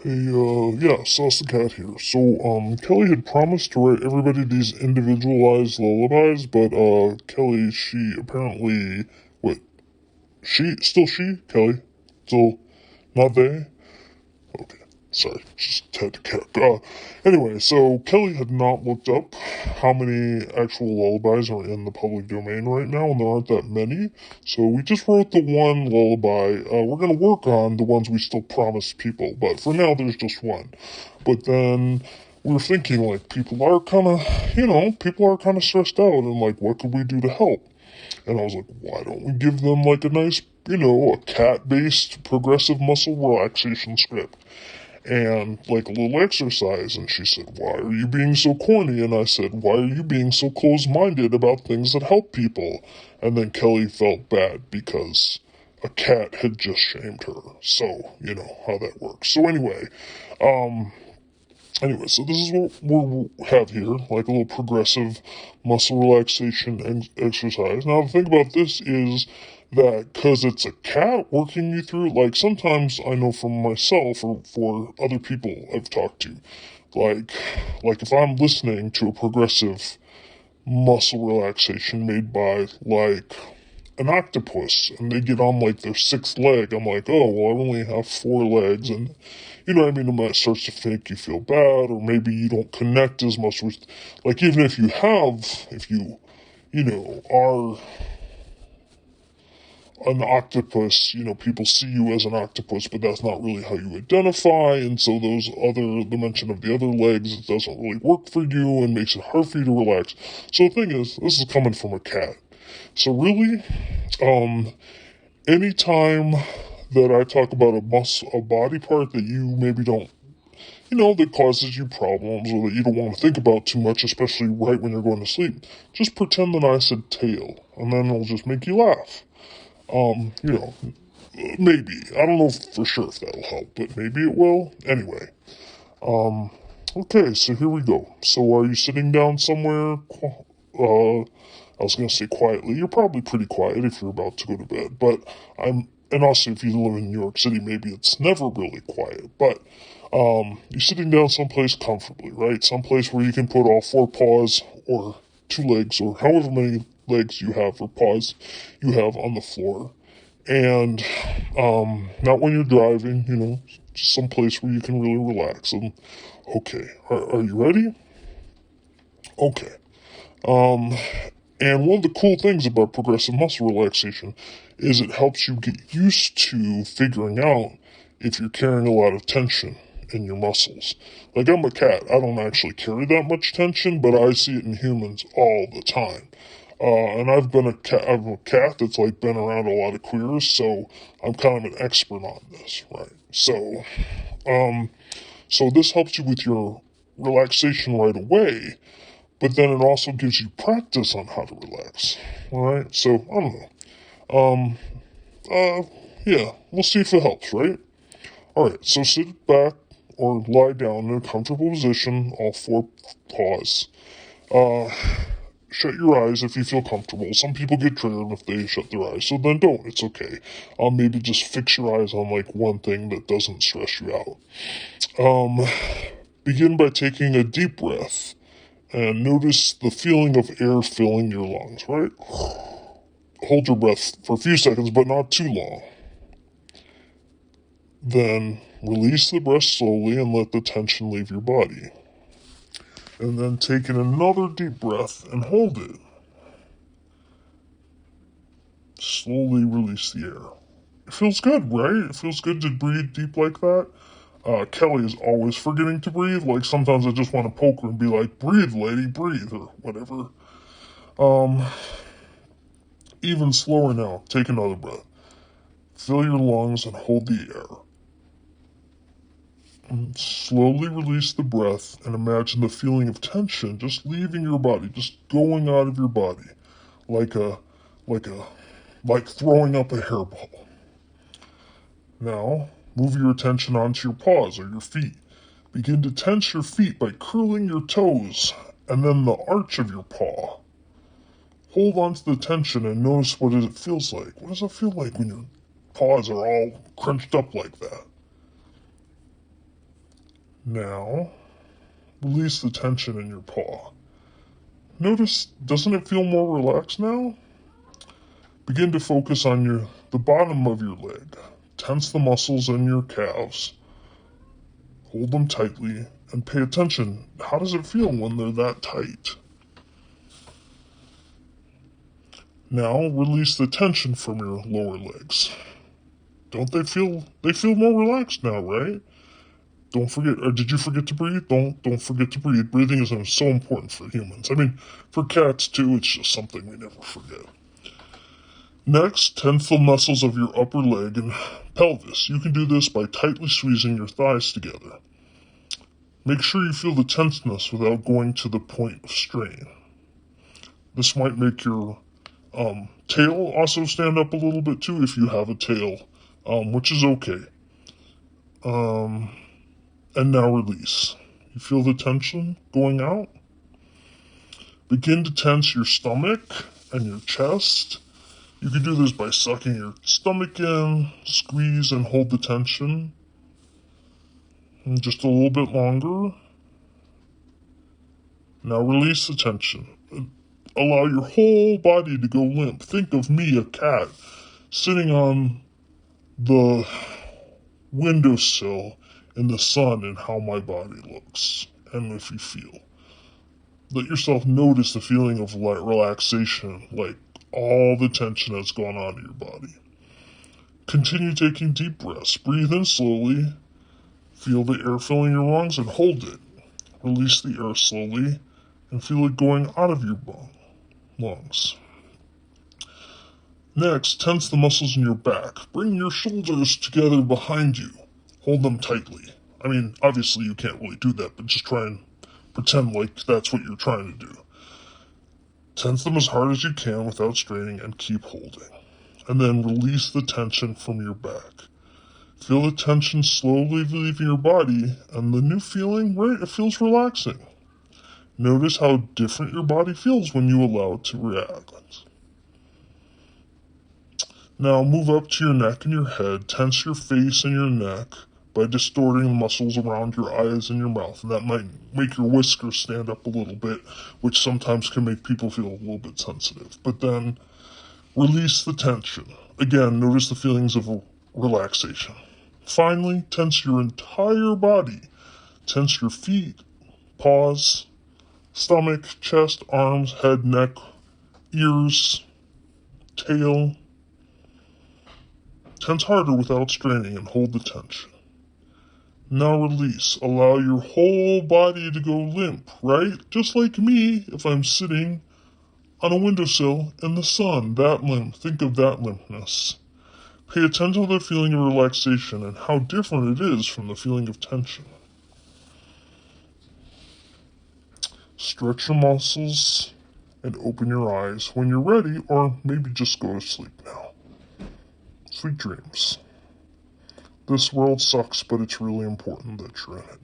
Hey, yeah, Sauce the Cat here. So, Kelly had promised to write everybody these individualized lullabies, but, Kelly, she apparently, wait, Kelly? Still not they? Okay, sorry, just had to cap. Anyway, so Kelly had not looked up how many actual lullabies are in the public domain right now, and there aren't that many. So we just wrote the one lullaby. We're gonna work on the ones we still promised people, but for now there's just one. But then we were thinking, like, people are kind of stressed out, and like, what could we do to help? And I was like, why don't we give them like a nice, a cat-based progressive muscle relaxation script? And like a little exercise. And she said, why are you being so corny? And I said, why are you being so close-minded about things that help people? And then Kelly felt bad because a cat had just shamed her. So, you know how that works. So um, so this is what we have here, like a little progressive muscle relaxation exercise. Now, the thing about this is that because it's a cat working you through, like sometimes I know from myself or for other people I've talked to, like, like if I'm listening to a progressive muscle relaxation made by like an octopus and they get on like their sixth leg, I'm like, oh, well, I only have four legs. And you know what I mean? And that starts to make you feel bad, or maybe you don't connect as much with, like, even if you have, if you, are an octopus, people see you as an octopus, but that's not really how you identify. And so the mention of the other legs, it doesn't really work for you and makes it hard for you to relax. So the thing is, this is coming from a cat. So really, um, anytime that I talk about a body part that you maybe don't, that causes you problems or that you don't want to think about too much, especially right when you're going to sleep, just pretend that I said tail, and then it'll just make you laugh. Um, you know, maybe. I don't know for sure if that'll help, but maybe it will. Anyway, um, okay, so here we go. So are you sitting down somewhere? I was gonna say quietly. You're probably pretty quiet if you're about to go to bed, but and also if you live in New York City, maybe it's never really quiet, but, you're sitting down someplace comfortably, right? Someplace where you can put all four paws or two legs or however many legs you have or paws you have on the floor. And, not when you're driving, just someplace where you can really relax. And, okay, are you ready? Okay. Um, And one of the cool things about progressive muscle relaxation is it helps you get used to figuring out if you're carrying a lot of tension in your muscles. Like, I'm a cat. I don't actually carry that much tension, but I see it in humans all the time. And I'm a cat that's like been around a lot of queers, so I'm kind of an expert on this, right? Um, so this helps you with your relaxation right away, but then it also gives you practice on how to relax. Alright, so I don't know. Uh, yeah, we'll see if it helps, right? Alright, so sit back or lie down in a comfortable position, all four paws. Uh, Shut your eyes if you feel comfortable. Some people get triggered if they shut their eyes, so then don't. It's okay. Maybe just fix your eyes on like one thing that doesn't stress you out. Um, Begin by taking a deep breath and notice the feeling of air filling your lungs, right? Hold your breath for a few seconds, but not too long. Then release the breath slowly and let the tension leave your body. And then take in another deep breath and hold it. Slowly release the air. It feels good, right? It feels good to breathe deep like that. Kelly is always forgetting to breathe. Like, sometimes I just want to poke her and be like, breathe, lady, breathe, or whatever. Um, Even slower now. Take another breath. Fill your lungs and hold the air. And slowly release the breath and imagine the feeling of tension just leaving your body, just going out of your body, like a, like a, like throwing up a hairball. Now, move your attention onto your paws or your feet. Begin to tense your feet by curling your toes and then the arch of your paw. Hold on to the tension and notice what it feels like. What does it feel like when your paws are all crunched up like that? Now, release the tension in your paw. Notice, doesn't it feel more relaxed now? Begin to focus on the bottom of your leg. Tense the muscles in your calves. Hold them tightly and pay attention. How does it feel when they're that tight? Now release the tension from your lower legs. Don't they feel more relaxed now, right? Don't forget, or did you forget to breathe? Don't forget to breathe. Breathing is so important for humans. I mean, for cats too, it's just something we never forget. Next, tense the muscles of your upper leg and pelvis. You can do this by tightly squeezing your thighs together. Make sure you feel the tenseness without going to the point of strain. This might make your tail also stand up a little bit too if you have a tail, which is okay. And now release. You feel the tension going out? Begin to tense your stomach and your chest. You can do this by sucking your stomach in, squeeze and hold the tension. And just a little bit longer. Now release the tension. Allow your whole body to go limp. Think of me, a cat, sitting on the windowsill in the sun and how my body looks and if you feel. Let yourself notice the feeling of relaxation, like all the tension that's gone on in your body. Continue taking deep breaths. Breathe in slowly. Feel the air filling your lungs and hold it. Release the air slowly and feel it going out of your lungs. Next, tense the muscles in your back. Bring your shoulders together behind you. Hold them tightly. I mean, obviously you can't really do that, but just try and pretend like that's what you're trying to do. Tense them as hard as you can without straining and keep holding. And then release the tension from your back. Feel the tension slowly leaving your body, and the new feeling, right? It feels relaxing. Notice how different your body feels when you allow it to react. Now move up to your neck and your head. Tense your face and your neck by distorting the muscles around your eyes and your mouth. And that might make your whiskers stand up a little bit, which sometimes can make people feel a little bit sensitive. But then release the tension. Again, notice the feelings of relaxation. Finally, tense your entire body. Tense your feet, paws, stomach, chest, arms, head, neck, ears, tail. Tense harder without straining and hold the tension. Now release. Allow your whole body to go limp, right? Just like me if I'm sitting on a windowsill in the sun. That limp. Think of that limpness. Pay attention to the feeling of relaxation and how different it is from the feeling of tension. Stretch your muscles and open your eyes when you're ready, or maybe just go to sleep now. Sweet dreams. This world sucks, but it's really important that you're in it.